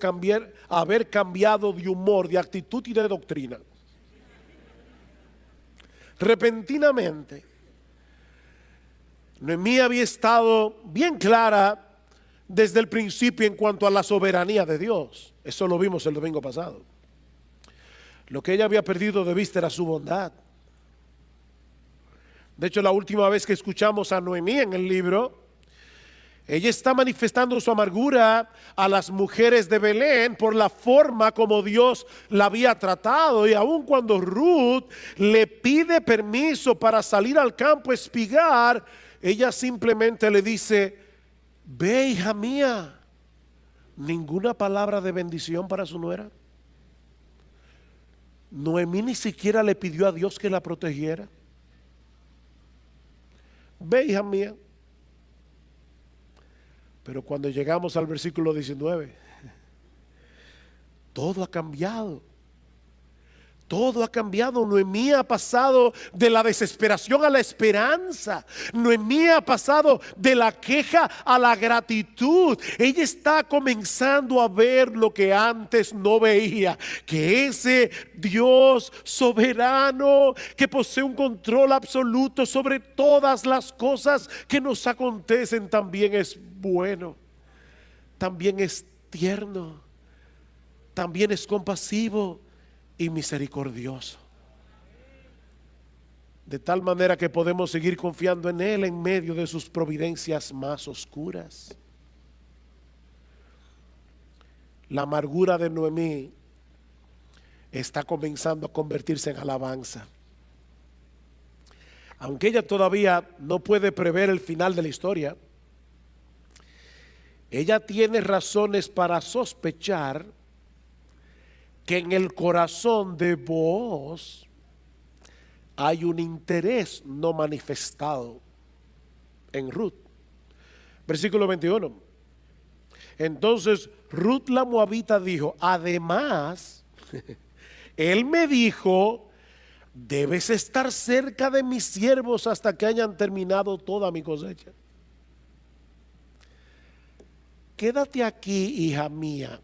haber cambiado de humor, de actitud y de doctrina. Repentinamente. Noemí había estado bien clara desde el principio en cuanto a la soberanía de Dios. Eso lo vimos el domingo pasado. Lo que ella había perdido de vista era su bondad. De hecho, la última vez que escuchamos a Noemí en el libro, ella está manifestando su amargura a las mujeres de Belén por la forma como Dios la había tratado. Y aun cuando Ruth le pide permiso para salir al campo a espigar, ella simplemente le dice: ve, hija mía. Ninguna palabra de bendición para su nuera. Noemí ni siquiera le pidió a Dios que la protegiera. Ve, hija mía. Pero cuando llegamos al versículo 19, todo ha cambiado. Todo ha cambiado. Noemí ha pasado de la desesperación a la esperanza. Noemí ha pasado de la queja a la gratitud. Ella está comenzando a ver lo que antes no veía, que ese Dios soberano que posee un control absoluto sobre todas las cosas que nos acontecen también es bueno, también es tierno, también es compasivo y misericordioso, de tal manera que podemos seguir confiando en Él en medio de sus providencias más oscuras. La amargura de Noemí está comenzando a convertirse en alabanza. Aunque ella todavía no puede prever el final de la historia, ella tiene razones para sospechar que en el corazón de Booz hay un interés no manifestado en Ruth. Versículo 21. Entonces Ruth la moabita dijo: además, él me dijo: debes estar cerca de mis siervos hasta que hayan terminado toda mi cosecha. Quédate aquí, hija mía.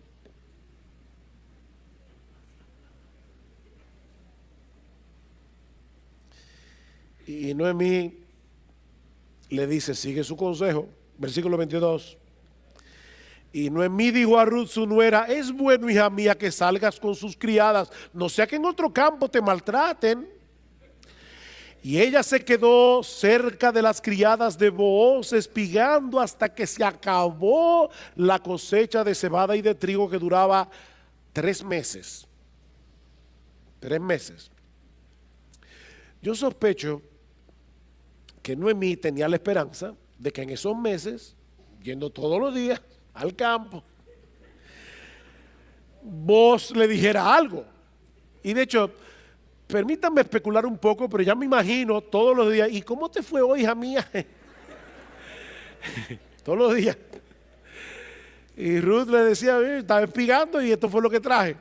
Y Noemí le dice, sigue su consejo, versículo 22. Y Noemí dijo a Ruth su nuera: es bueno, hija mía, que salgas con sus criadas, no sea que en otro campo te maltraten. Y ella se quedó cerca de las criadas de Booz, espigando hasta que se acabó la cosecha de cebada y de trigo, que duraba 3 meses. 3 meses. Yo sospecho que Noemí tenía la esperanza de que en esos meses, yendo todos los días al campo, Booz le dijera algo. Y de hecho, permítanme especular un poco, pero ya me imagino todos los días: ¿y cómo te fue hoy, hija mía? Todos los días. Y Ruth le decía: estaba espigando y esto fue lo que traje.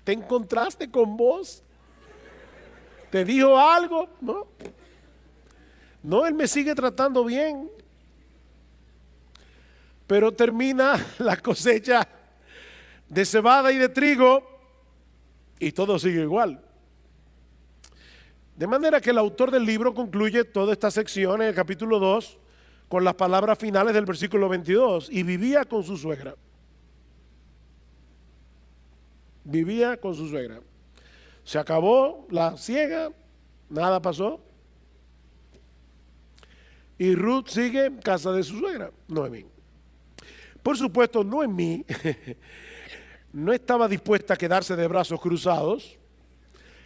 ¿Te encontraste con Booz? ¿Te dijo algo? No. No, él me sigue tratando bien. Pero termina la cosecha de cebada y de trigo y todo sigue igual. De manera que el autor del libro concluye toda esta sección en el capítulo 2 con las palabras finales del versículo 22. Y vivía con su suegra. Vivía con su suegra. Se acabó la siega, nada pasó. Y Ruth sigue en casa de su suegra, Noemí. Por supuesto, Noemí no estaba dispuesta a quedarse de brazos cruzados,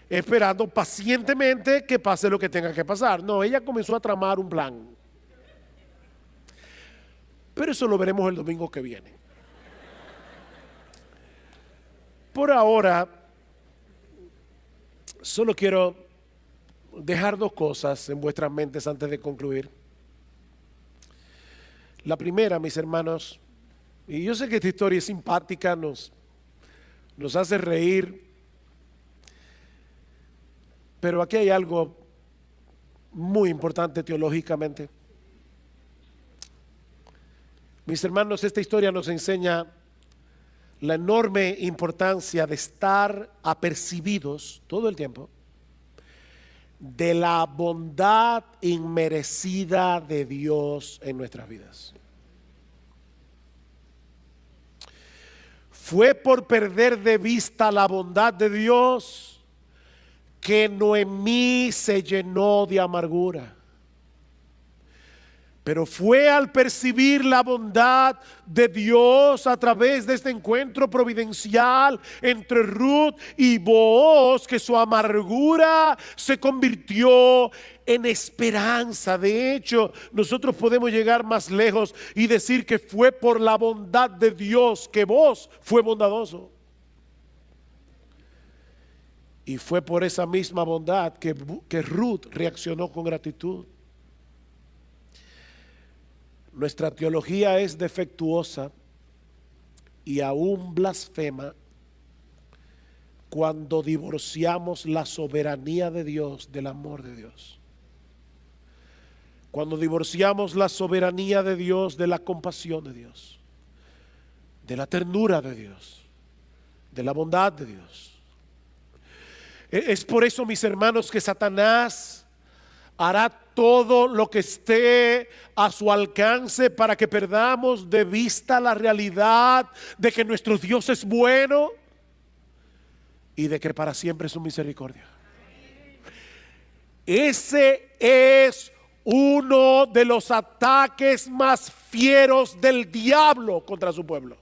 esperando pacientemente que pase lo que tenga que pasar. No, ella comenzó a tramar un plan. Pero eso lo veremos el domingo que viene. por ahora solo quiero dejar dos cosas en vuestras mentes antes de concluir. La primera, mis hermanos, y yo sé que esta historia es simpática, nos hace reír, pero aquí hay algo muy importante teológicamente. Mis hermanos, esta historia nos enseña la enorme importancia de estar apercibidos todo el tiempo de la bondad inmerecida de Dios en nuestras vidas. Fue por perder de vista la bondad de Dios que Noemí se llenó de amargura. Pero fue al percibir la bondad de Dios a través de este encuentro providencial entre Ruth y Booz que su amargura se convirtió en esperanza. De hecho, nosotros podemos llegar más lejos y decir que fue por la bondad de Dios que Booz fue bondadoso. Y fue por esa misma bondad que Ruth reaccionó con gratitud. Nuestra teología es defectuosa y aún blasfema cuando divorciamos la soberanía de Dios del amor de Dios. Cuando divorciamos la soberanía de Dios de la compasión de Dios, de la ternura de Dios, de la bondad de Dios. Es por eso, mis hermanos, que Satanás hará todo lo que esté a su alcance para que perdamos de vista la realidad de que nuestro Dios es bueno y de que para siempre es su misericordia. Ese es uno de los ataques más fieros del diablo contra su pueblo.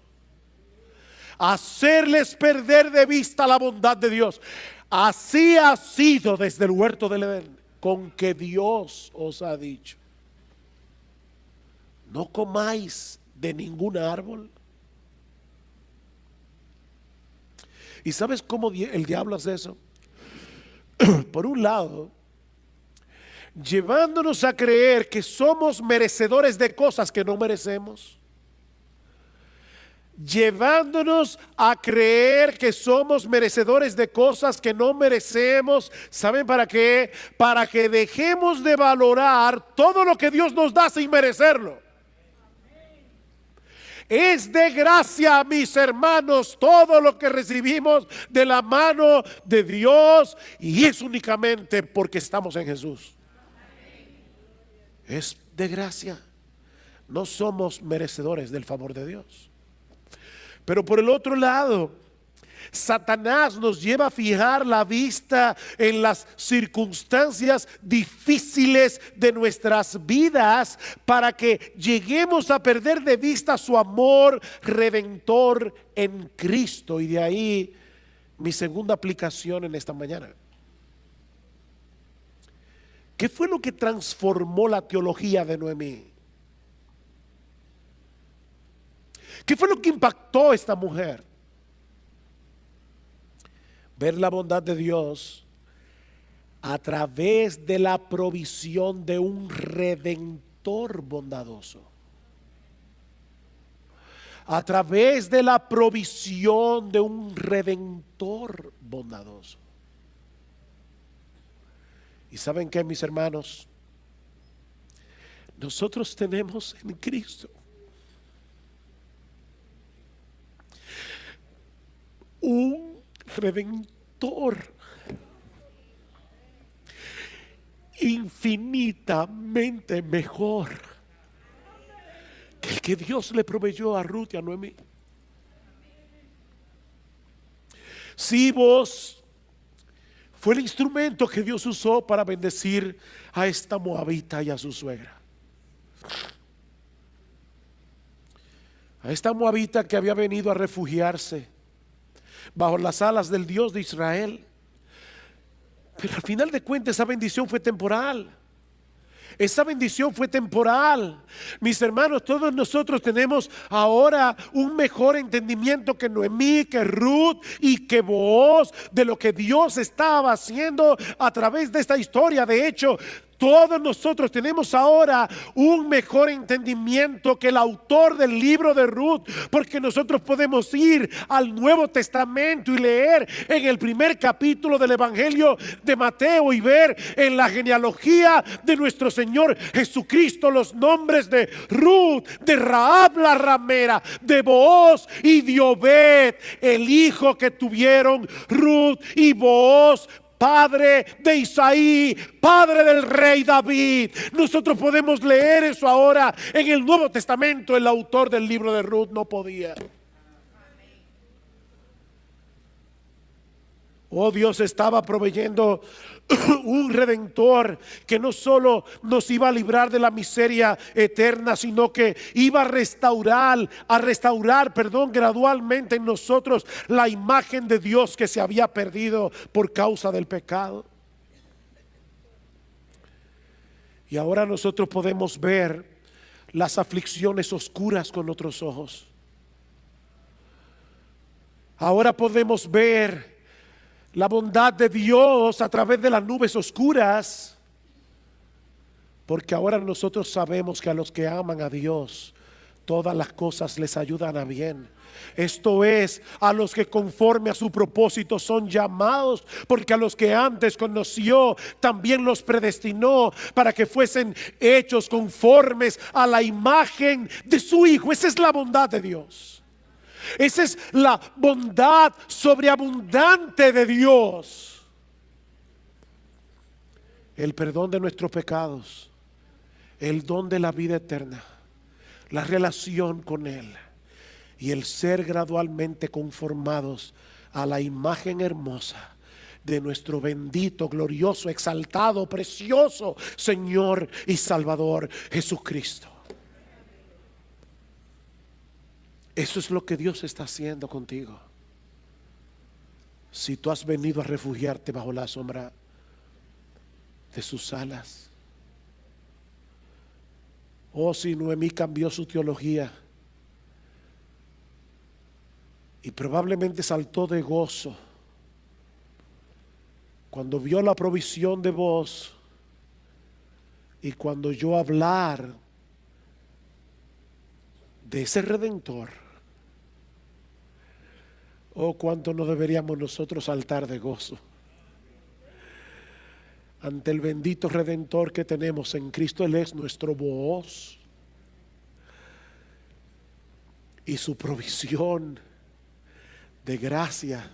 Hacerles perder de vista la bondad de Dios. Así ha sido desde el huerto del Edén. Con que Dios os ha dicho: no comáis de ningún árbol. ¿Y sabes cómo el diablo hace eso? Por un lado, llevándonos a creer que somos merecedores de cosas que no merecemos. Llevándonos a creer que somos merecedores de cosas que no merecemos. ¿Saben para qué? Para que dejemos de valorar todo lo que Dios nos da sin merecerlo. Es de gracia, mis hermanos, todo lo que recibimos de la mano de Dios, y es únicamente porque estamos en Jesús. Es de gracia. No somos merecedores del favor de Dios. Pero por el otro lado, Satanás nos lleva a fijar la vista en las circunstancias difíciles de nuestras vidas para que lleguemos a perder de vista su amor redentor en Cristo. Y de ahí mi segunda aplicación en esta mañana. ¿Qué fue lo que transformó la teología de Noemí? ¿Qué fue lo que impactó a esta mujer? Ver la bondad de Dios a través de la provisión de un redentor bondadoso. A través de la provisión de un redentor bondadoso. ¿Y saben qué, mis hermanos? Nosotros tenemos en Cristo un redentor infinitamente mejor que el que Dios le proveyó a Ruth y a Noemí. Si vos fue el instrumento que Dios usó para bendecir a esta moabita y a su suegra. A esta moabita que había venido a refugiarse bajo las alas del Dios de Israel. Pero al final de cuentas esa bendición fue temporal. Esa bendición fue temporal. Mis hermanos, todos nosotros tenemos ahora un mejor entendimiento que Noemí, que Ruth y que Booz de lo que Dios estaba haciendo a través de esta historia. De hecho, todos nosotros tenemos ahora un mejor entendimiento que el autor del libro de Ruth, porque nosotros podemos ir al Nuevo Testamento y leer en el primer capítulo del Evangelio de Mateo y ver en la genealogía de nuestro Señor Jesucristo los nombres de Ruth, de Rahab la ramera, de Booz y de Obed, el hijo que tuvieron Ruth y Booz, padre de Isaí, padre del rey David. Nosotros podemos leer eso ahora en el Nuevo Testamento. El autor del libro de Ruth no podía. Oh, Dios estaba proveyendo un redentor que no solo nos iba a librar de la miseria eterna, sino que iba a restaurar, gradualmente en nosotros la imagen de Dios que se había perdido por causa del pecado. Y ahora nosotros podemos ver las aflicciones oscuras con otros ojos. Ahora podemos ver la bondad de Dios a través de las nubes oscuras, porque ahora nosotros sabemos que a los que aman a Dios todas las cosas les ayudan a bien. Esto es, a los que conforme a su propósito son llamados, porque a los que antes conoció también los predestinó para que fuesen hechos conformes a la imagen de su Hijo. Esa es la bondad de Dios. Esa es la bondad sobreabundante de Dios. El perdón de nuestros pecados, el don de la vida eterna, la relación con Él y el ser gradualmente conformados a la imagen hermosa de nuestro bendito, glorioso, exaltado, precioso Señor y Salvador Jesucristo. Eso es lo que Dios está haciendo contigo. Si tú has venido a refugiarte bajo la sombra de sus alas. Oh, si Noemí cambió su teología y probablemente saltó de gozo cuando vio la provisión de Booz y cuando oyó hablar de ese redentor. Oh, cuánto no deberíamos nosotros saltar de gozo ante el bendito redentor que tenemos en Cristo. Él es nuestro Booz y su provisión de gracia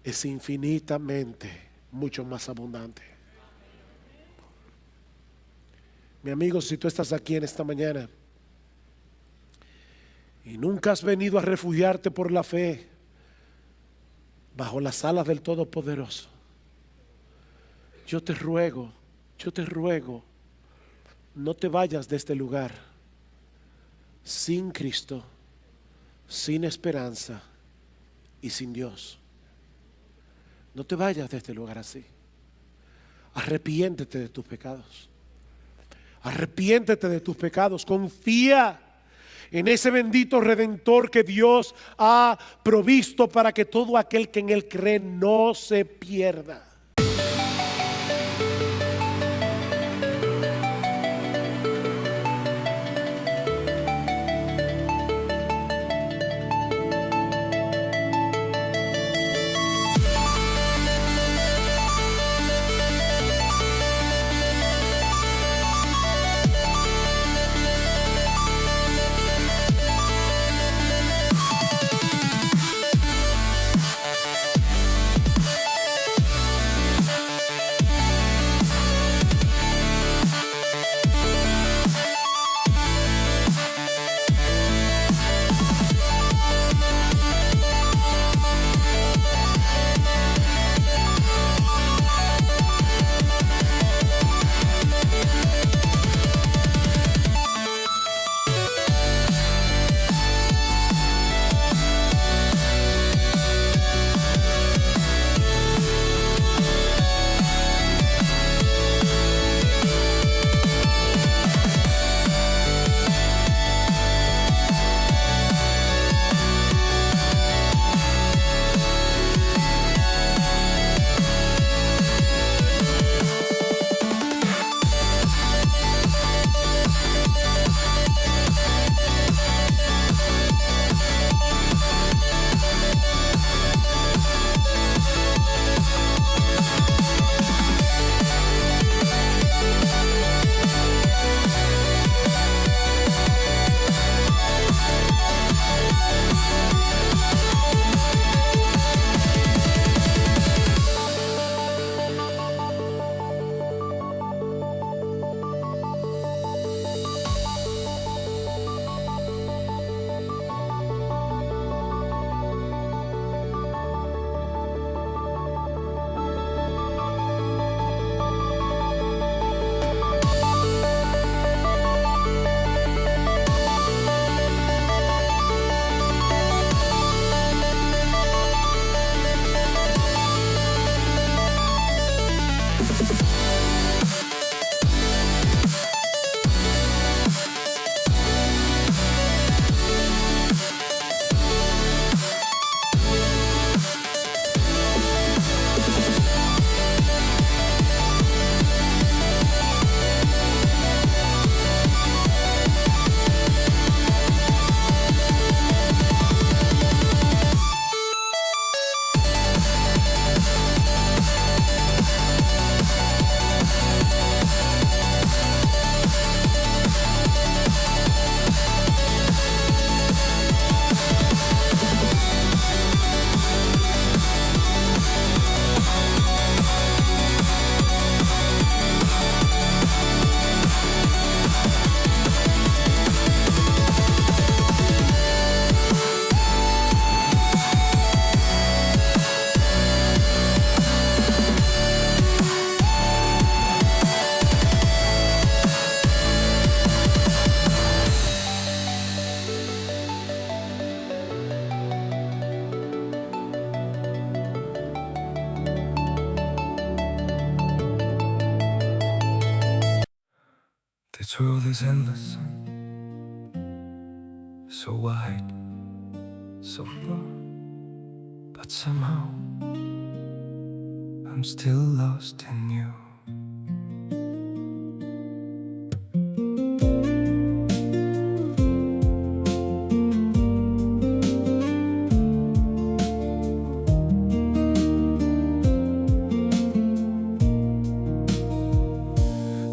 es infinitamente mucho más abundante. Mi amigo, si tú estás aquí en esta mañana y nunca has venido a refugiarte por la fe bajo las alas del Todopoderoso, yo te ruego, no te vayas de este lugar sin Cristo, sin esperanza y sin Dios. No te vayas de este lugar así. Arrepiéntete de tus pecados. Arrepiéntete de tus pecados. Confía en ese bendito redentor que Dios ha provisto para que todo aquel que en Él cree no se pierda. This world is endless, so wide, so far, but somehow I'm still lost in you.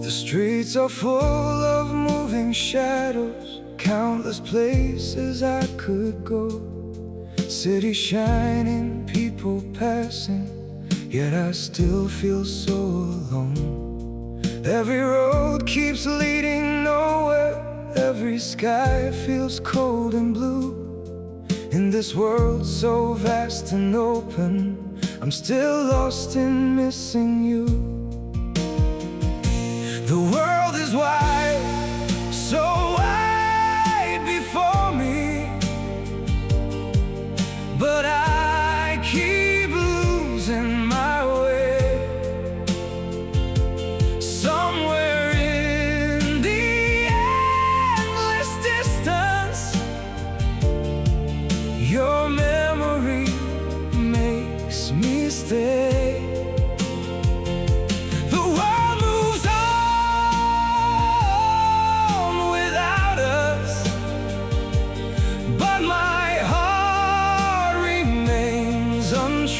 The streets are full of moving shadows, countless places I could go. City shining, people passing, yet I still feel so alone. Every road keeps leading nowhere, every sky feels cold and blue. In this world so vast and open, I'm still lost in missing you. The world is wide, so wide before me, but I keep losing my way. Somewhere in the endless distance, your memory makes me stay.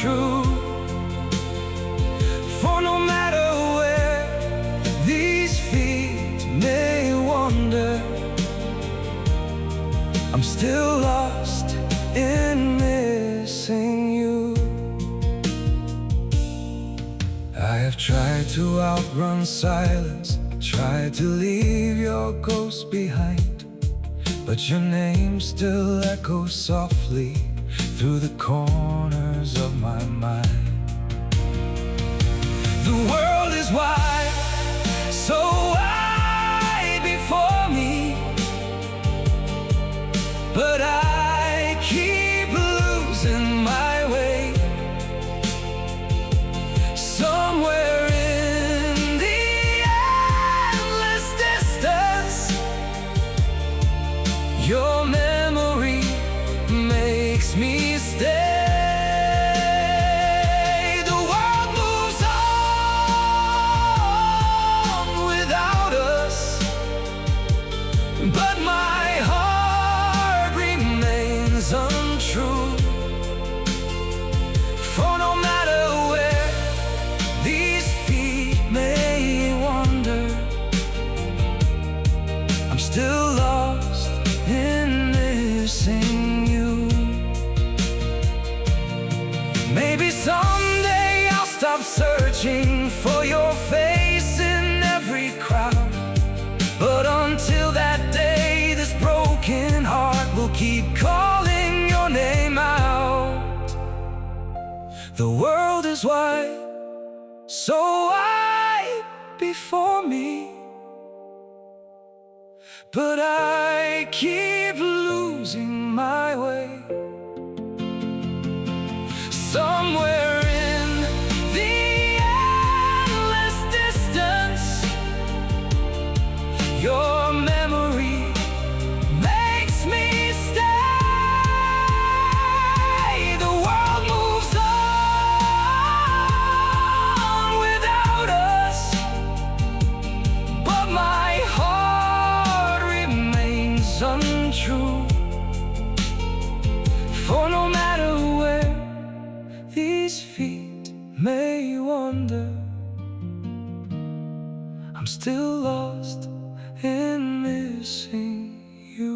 True. For no matter where these feet may wander, I'm still lost in missing you. I have tried to outrun silence, tried to leave your ghost behind, but your name still echoes softly through the corners of my mind. The world is wide, so wide before me, but I keep losing my way. Somewhere in the endless distance, your memory makes me stay. The world moves on without us, but my heart remains untrue. For no matter where these feet may wander, I'm still lost in missing you. Maybe someday I'll stop searching for your face in every crowd, but until that day, this broken heart will keep calling your name out. The world is wide, so wide before me, but I keep losing my way. Somewhere in the endless distance, your memory makes me stay. The world moves on without us, but my heart remains untrue. For no matter where these feet may wander, I'm still lost in missing you.